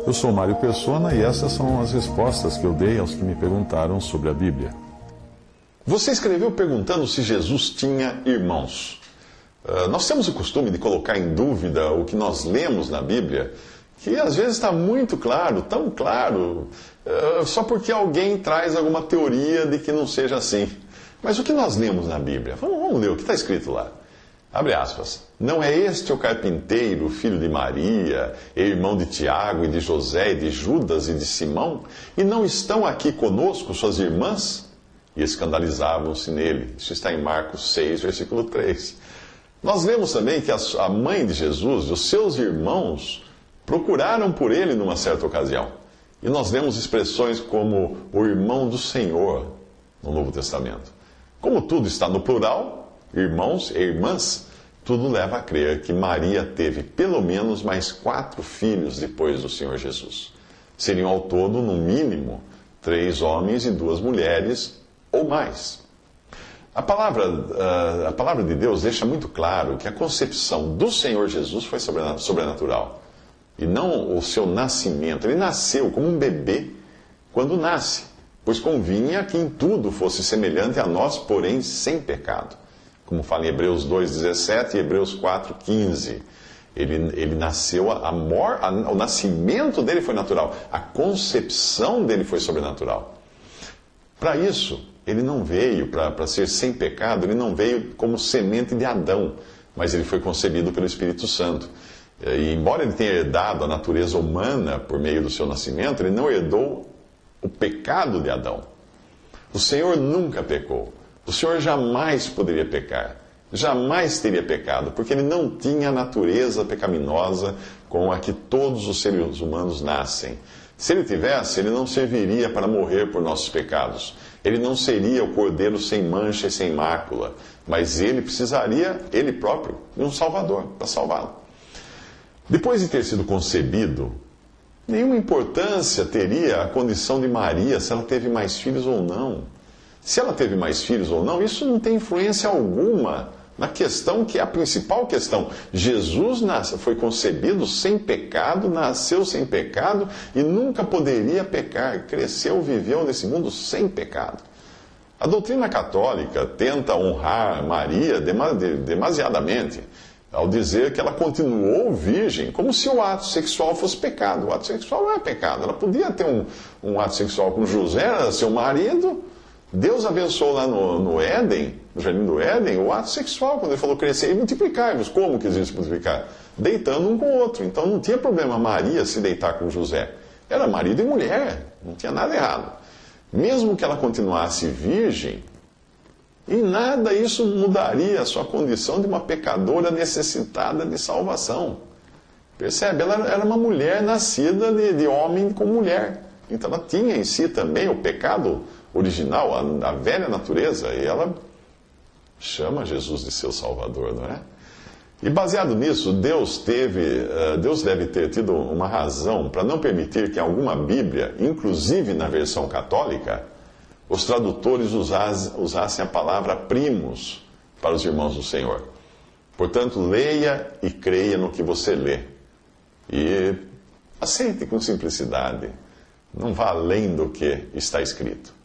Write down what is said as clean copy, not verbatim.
Eu sou Mário Persona e essas são as respostas que eu dei aos que me perguntaram sobre a Bíblia. Você escreveu perguntando se Jesus tinha irmãos. Nós temos o costume de colocar em dúvida o que nós lemos na Bíblia, que às vezes está muito claro, tão claro, só porque alguém traz alguma teoria de que não seja assim. Mas o que nós lemos na Bíblia? Vamos ler o que está escrito lá. Abre aspas. Não é este o carpinteiro, filho de Maria, irmão de Tiago e de José e de Judas e de Simão? E não estão aqui conosco suas irmãs? E escandalizavam-se nele. Isso está em Marcos 6, versículo 3. Nós lemos também que a mãe de Jesus e os seus irmãos procuraram por ele numa certa ocasião. E nós lemos expressões como o irmão do Senhor no Novo Testamento. Como tudo está no plural, irmãos e irmãs, tudo leva a crer que Maria teve pelo menos mais 4 filhos depois do Senhor Jesus. Seriam ao todo, no mínimo, 3 homens e 2 mulheres ou mais. A palavra de Deus deixa muito claro que a concepção do Senhor Jesus foi sobrenatural. E não o seu nascimento. Ele nasceu como um bebê quando nasce, pois convinha que em tudo fosse semelhante a nós, porém sem pecado. Como fala em Hebreus 2,17 e Hebreus 4,15. Ele nasceu, o nascimento dele foi natural, a concepção dele foi sobrenatural. Para isso, ele não veio, para ser sem pecado, ele não veio como semente de Adão, mas ele foi concebido pelo Espírito Santo. E embora ele tenha herdado a natureza humana por meio do seu nascimento, ele não herdou o pecado de Adão. O Senhor nunca pecou. O Senhor jamais poderia pecar. Jamais teria pecado, porque ele não tinha a natureza pecaminosa com a que todos os seres humanos nascem. Se ele tivesse, ele não serviria para morrer por nossos pecados. Ele não seria o cordeiro sem mancha e sem mácula. Mas ele precisaria, ele próprio, de um Salvador para salvá-lo. Depois de ter sido concebido, nenhuma importância teria a condição de Maria, se ela teve mais filhos ou não. Se ela teve mais filhos ou não, isso não tem influência alguma na questão que é a principal questão. Jesus foi concebido sem pecado, nasceu sem pecado e nunca poderia pecar. Cresceu, viveu nesse mundo sem pecado. A doutrina católica tenta honrar Maria demasiadamente, ao dizer que ela continuou virgem, como se o ato sexual fosse pecado. O ato sexual não é pecado. Ela podia ter um ato sexual com José, era seu marido. Deus abençoou lá no Éden, no Jardim do Éden, o ato sexual, quando ele falou crescer e multiplicar-vos. Como que existe multiplicar? Deitando um com o outro. Então não tinha problema Maria se deitar com José. Era marido e mulher, não tinha nada errado. Mesmo que ela continuasse virgem, em nada isso mudaria a sua condição de uma pecadora necessitada de salvação. Percebe? Ela era uma mulher nascida de homem com mulher. Então ela tinha em si também o pecado original, a velha natureza, e ela chama Jesus de seu Salvador, não é? E baseado nisso, Deus deve ter tido uma razão para não permitir que em alguma Bíblia, inclusive na versão católica, os tradutores usassem a palavra primos para os irmãos do Senhor. Portanto, leia e creia no que você lê. E aceite com simplicidade. Não vá além do que está escrito.